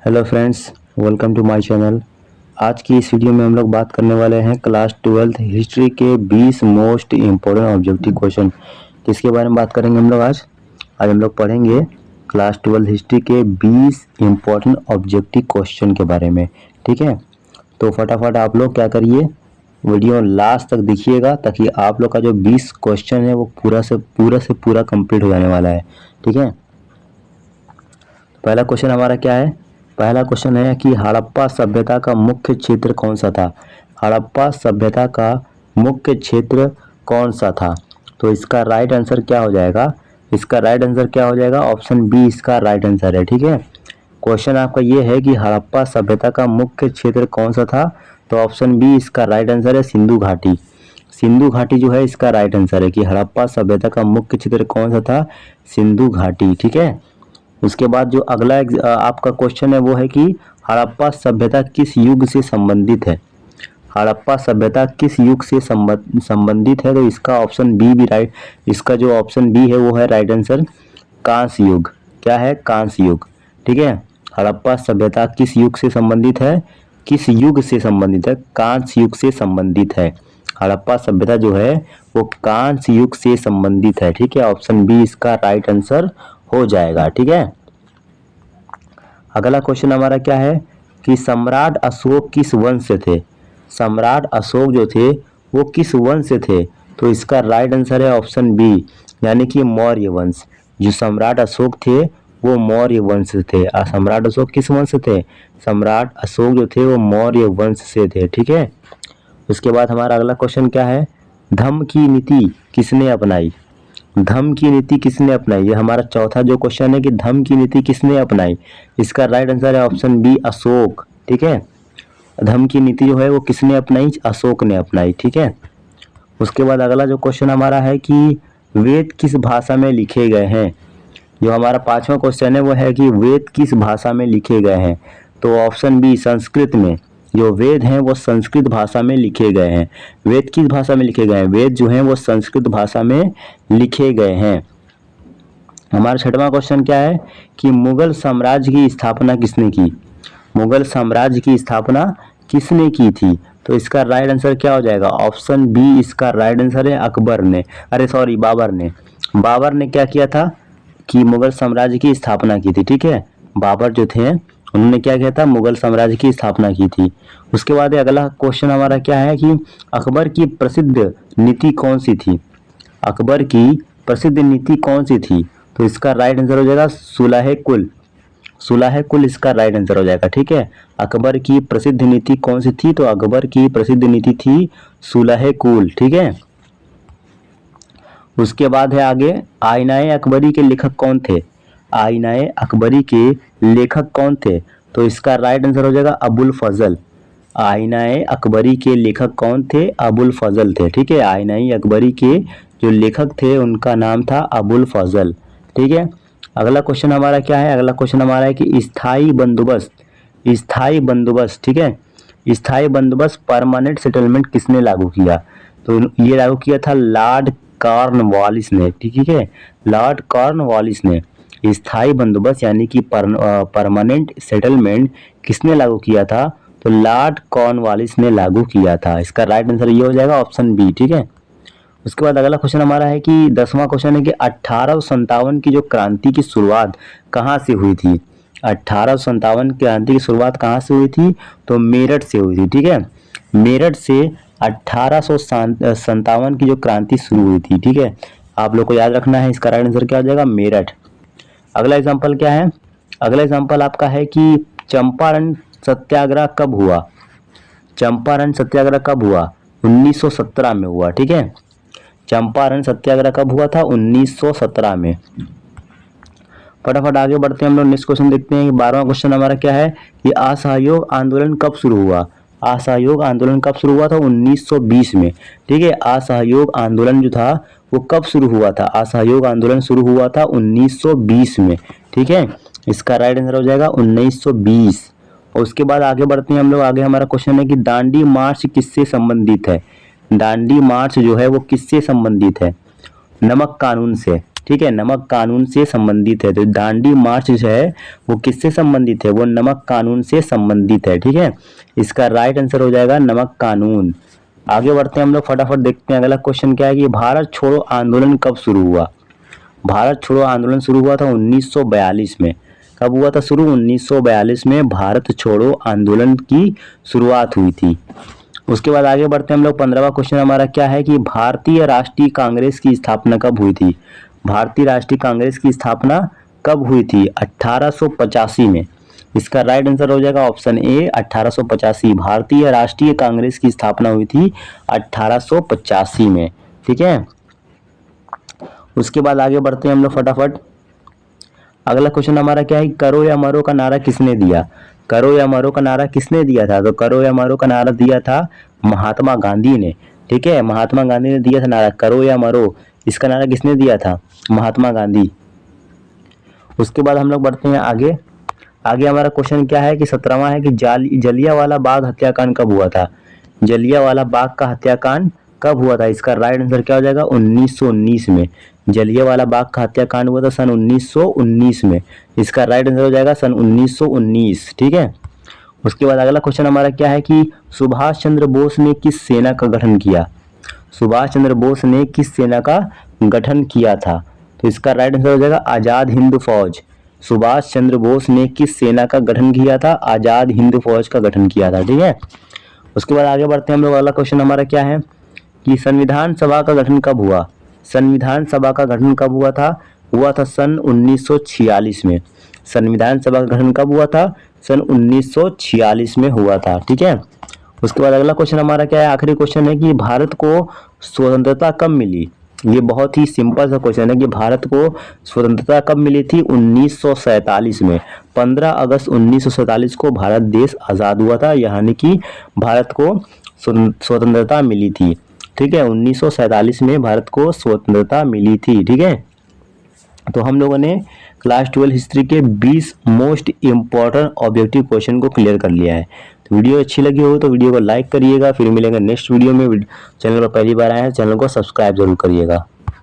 Hello friends, welcome to my channel. आज की इस वीडियो में हम लोग बात करने वाले हैं क्लास 12th हिस्ट्री के 20 मोस्ट इम्पोर्टेंट ऑब्जेक्टिव क्वेश्चन। किसके बारे में बात करेंगे हम लोग आज हम लोग पढ़ेंगे क्लास 12th हिस्ट्री के 20 इम्पोर्टेंट ऑब्जेक्टिव क्वेश्चन के बारे में। ठीक है, तो फटाफट आप लोग क्या करिए, वीडियो लास्ट तक देखिएगा ताकि आप लोग का जो 20 क्वेश्चन है वो पूरा कंप्लीट हो जाने वाला है। ठीक है, पहला क्वेश्चन हमारा क्या है? पहला क्वेश्चन है कि हड़प्पा सभ्यता का मुख्य क्षेत्र कौन सा था? हड़प्पा सभ्यता का मुख्य क्षेत्र कौन सा था? तो इसका राइट आंसर क्या हो जाएगा? इसका राइट आंसर क्या हो जाएगा? ऑप्शन बी इसका राइट आंसर है। ठीक है, क्वेश्चन आपका ये है कि हड़प्पा सभ्यता का मुख्य क्षेत्र कौन सा था, तो ऑप्शन बी इसका राइट आंसर है सिंधु घाटी। सिंधु घाटी जो है इसका राइट आंसर है कि हड़प्पा सभ्यता का मुख्य क्षेत्र कौन सा था? सिंधु घाटी। ठीक है, उसके बाद जो अगला आपका क्वेश्चन है वो है कि हड़प्पा सभ्यता किस युग से संबंधित है? हड़प्पा सभ्यता किस युग से संबंधित है? तो इसका ऑप्शन बी भी राइट, इसका जो ऑप्शन बी है वो है राइट आंसर, कांस्य युग। क्या है? कांस्य युग। ठीक है, हड़प्पा सभ्यता किस युग से संबंधित है? किस युग से संबंधित है? कांस्य युग से संबंधित है। हड़प्पा सभ्यता जो है वो कांस्य युग से संबंधित है। ठीक है, ऑप्शन बी इसका राइट आंसर हो जाएगा। ठीक है, अगला क्वेश्चन हमारा क्या है कि सम्राट अशोक किस वंश से थे? सम्राट अशोक जो थे वो किस वंश से थे? तो इसका राइट आंसर है ऑप्शन बी, यानी कि मौर्य वंश। जो सम्राट अशोक थे वो मौर्य वंश से थे। सम्राट अशोक किस वंश से थे? सम्राट अशोक जो थे वो मौर्य वंश से थे। ठीक है, उसके बाद हमारा अगला क्वेश्चन क्या है? धम्म की नीति किसने अपनाई? धम्म की नीति किसने अपनाई? ये हमारा चौथा जो क्वेश्चन है कि धम्म की नीति किसने अपनाई। इसका राइट आंसर है ऑप्शन बी, अशोक। ठीक है, धम्म की नीति जो है वो किसने अपनाई? अशोक ने अपनाई। ठीक है, उसके बाद अगला जो क्वेश्चन हमारा है कि वेद किस भाषा में लिखे गए हैं? जो हमारा पांचवा क्वेश्चन है वो है कि वेद किस भाषा में लिखे गए हैं? तो ऑप्शन बी, संस्कृत में। जो वेद हैं वो संस्कृत भाषा में लिखे गए हैं। वेद किस भाषा में लिखे गए हैं? वेद जो हैं वो संस्कृत भाषा में लिखे गए हैं। हमारा छठवां क्वेश्चन क्या है कि मुगल साम्राज्य की स्थापना किसने की? मुगल साम्राज्य की स्थापना किसने की थी? तो इसका राइट आंसर क्या हो जाएगा? ऑप्शन बी इसका राइट आंसर है, अकबर ने। अरे सॉरी, बाबर ने। बाबर ने क्या किया था कि मुगल साम्राज्य की स्थापना की थी। ठीक है, बाबर जो थे उन्होंने क्या किया था? मुगल साम्राज्य की स्थापना की थी। उसके बाद अगला क्वेश्चन हमारा क्या है कि अकबर की प्रसिद्ध नीति कौन सी थी? अकबर की प्रसिद्ध नीति कौन सी थी? तो इसका राइट आंसर हो जाएगा सुलह कुल। सुलह कुल इसका राइट आंसर हो जाएगा। ठीक है, अकबर की प्रसिद्ध नीति कौन सी थी? तो अकबर की प्रसिद्ध नीति थी सुलह कुल। ठीक है, उसके बाद है आगे, आईनाए अकबरी के लेखक कौन थे? आईनाए अकबरी के लेखक कौन थे? तो इसका राइट आंसर हो जाएगा अबुल फजल। आईनाए अकबरी के लेखक कौन थे? अबुल फजल थे। ठीक है, आईनाए अकबरी के जो लेखक थे उनका नाम था अबुल फजल। ठीक है, अगला क्वेश्चन हमारा क्या है? अगला क्वेश्चन हमारा है कि स्थायी बंदोबस्त। स्थायी बंदोबस्त, ठीक है, स्थायी बंदोबस्त परमानेंट सेटलमेंट किसने लागू किया? तो ये लागू किया था लॉर्ड कॉर्नवालिस ने। ठीक है, लॉर्ड कॉर्नवालिस ने स्थायी बंदोबस्त यानी कि परमानेंट सेटलमेंट किसने लागू किया था? तो लॉर्ड कॉर्नवालिस ने लागू किया था। इसका राइट आंसर ये हो जाएगा ऑप्शन बी। ठीक है, उसके बाद अगला क्वेश्चन हमारा है कि 10वां क्वेश्चन है कि 1857 की जो क्रांति की शुरुआत कहाँ से हुई थी? 1857 क्रांति की शुरुआत कहाँ से हुई थी? तो मेरठ से हुई थी। ठीक है, मेरठ से 1857 की जो क्रांति शुरू हुई थी। ठीक है, आप लोग को याद रखना है, इसका राइट आंसर क्या हो जाएगा? मेरठ। अगला एग्जाम्पल क्या है? अगला एग्जाम्पल आपका है कि चंपारण सत्याग्रह कब हुआ? चंपारण सत्याग्रह कब हुआ? 1917 में हुआ। ठीक है, चंपारण सत्याग्रह कब हुआ था? 1917 में। फटाफट आगे बढ़ते हैं हम लोग, नेक्स्ट क्वेश्चन देखते हैं। 12वां क्वेश्चन हमारा क्या है कि असहयोग आंदोलन कब शुरू हुआ? असहयोग आंदोलन कब शुरू हुआ था? 1920 में। ठीक है, असहयोग आंदोलन जो था वो कब शुरू हुआ था? असहयोग आंदोलन शुरू हुआ था 1920 में। ठीक है, इसका राइट आंसर हो जाएगा 1920। और उसके बाद आगे बढ़ते हैं हम लोग। आगे हमारा क्वेश्चन है कि दांडी मार्च किससे संबंधित है? दांडी मार्च जो है वो किससे संबंधित है? नमक कानून से। ठीक है, नमक कानून से संबंधित है। तो दांडी मार्च जो है वो किससे संबंधित है, वो नमक कानून से संबंधित है। ठीक है, इसका राइट आंसर हो जाएगा नमक कानून। आगे बढ़ते हैं हम लोग, फटाफट देखते हैं अगला क्वेश्चन क्या है कि भारत छोड़ो आंदोलन कब शुरू हुआ। भारत छोड़ो आंदोलन शुरू हुआ था 1942 में। कब हुआ था शुरू, 1942 में भारत छोड़ो आंदोलन की शुरुआत हुई थी। उसके बाद आगे बढ़ते हैं हम लोग, 15वां क्वेश्चन हमारा क्या है कि भारतीय राष्ट्रीय कांग्रेस की स्थापना कब हुई थी। भारतीय राष्ट्रीय कांग्रेस की स्थापना कब हुई थी, 1885 में। इसका राइट आंसर हो जाएगा ऑप्शन ए 1885। भारतीय राष्ट्रीय कांग्रेस की स्थापना हुई थी 1885 में। ठीक है, उसके बाद आगे बढ़ते हैं हम लोग फटाफट। अगला क्वेश्चन हमारा क्या है, करो या मरो का नारा किसने दिया। करो या मरो का नारा किसने दिया था, तो करो या मरो का नारा दिया था महात्मा गांधी ने। ठीक है, महात्मा गांधी ने दिया था नारा करो या मरो। इसका नारा किसने दिया था, महात्मा गांधी। उसके बाद हम लोग बढ़ते हैं आगे। आगे हमारा क्वेश्चन क्या है कि 17वां है कि जलियांवाला बाग हत्याकांड कब हुआ था। जलियांवाला बाग का हत्याकांड कब हुआ था, इसका राइट आंसर क्या हो जाएगा 1919 में। जलियांवाला बाग का हत्याकांड हुआ था सन 1919 में। इसका राइट आंसर हो जाएगा सन 1919। ठीक है, उसके बाद अगला क्वेश्चन हमारा क्या है कि सुभाष चंद्र बोस ने किस सेना का गठन किया। सुभाष चंद्र बोस ने किस सेना का गठन किया था, तो इसका राइट आंसर हो जाएगा आजाद हिंद फौज। सुभाष चंद्र बोस ने किस सेना का गठन किया था, आजाद हिंद फौज का गठन किया था। ठीक है, उसके बाद आगे बढ़ते हैं हम लोग। अगला क्वेश्चन हमारा क्या है कि संविधान सभा का गठन कब हुआ। संविधान सभा का गठन कब हुआ था सन 1946 में। संविधान सभा का गठन कब हुआ था, सन 1946 में हुआ था। ठीक है, उसके बाद अगला क्वेश्चन हमारा क्या है, आखिरी क्वेश्चन है कि भारत को स्वतंत्रता कब मिली। ये बहुत ही सिंपल सा क्वेश्चन है कि भारत को स्वतंत्रता कब मिली थी, 1947 में। 15 अगस्त 1947 को भारत देश आज़ाद हुआ था, यानी कि भारत को स्वतंत्रता मिली थी। ठीक है, 1947 में भारत को स्वतंत्रता मिली थी। ठीक है, तो हम लोगों ने क्लास 12 हिस्ट्री के 20 मोस्ट इम्पॉर्टेंट ऑब्जेक्टिव क्वेश्चन को क्लियर कर लिया है। तो वीडियो अच्छी लगी हो तो वीडियो को लाइक करिएगा। फिर मिलेंगे नेक्स्ट वीडियो में। चैनल पर पहली बार आए हैं, चैनल को सब्सक्राइब जरूर करिएगा।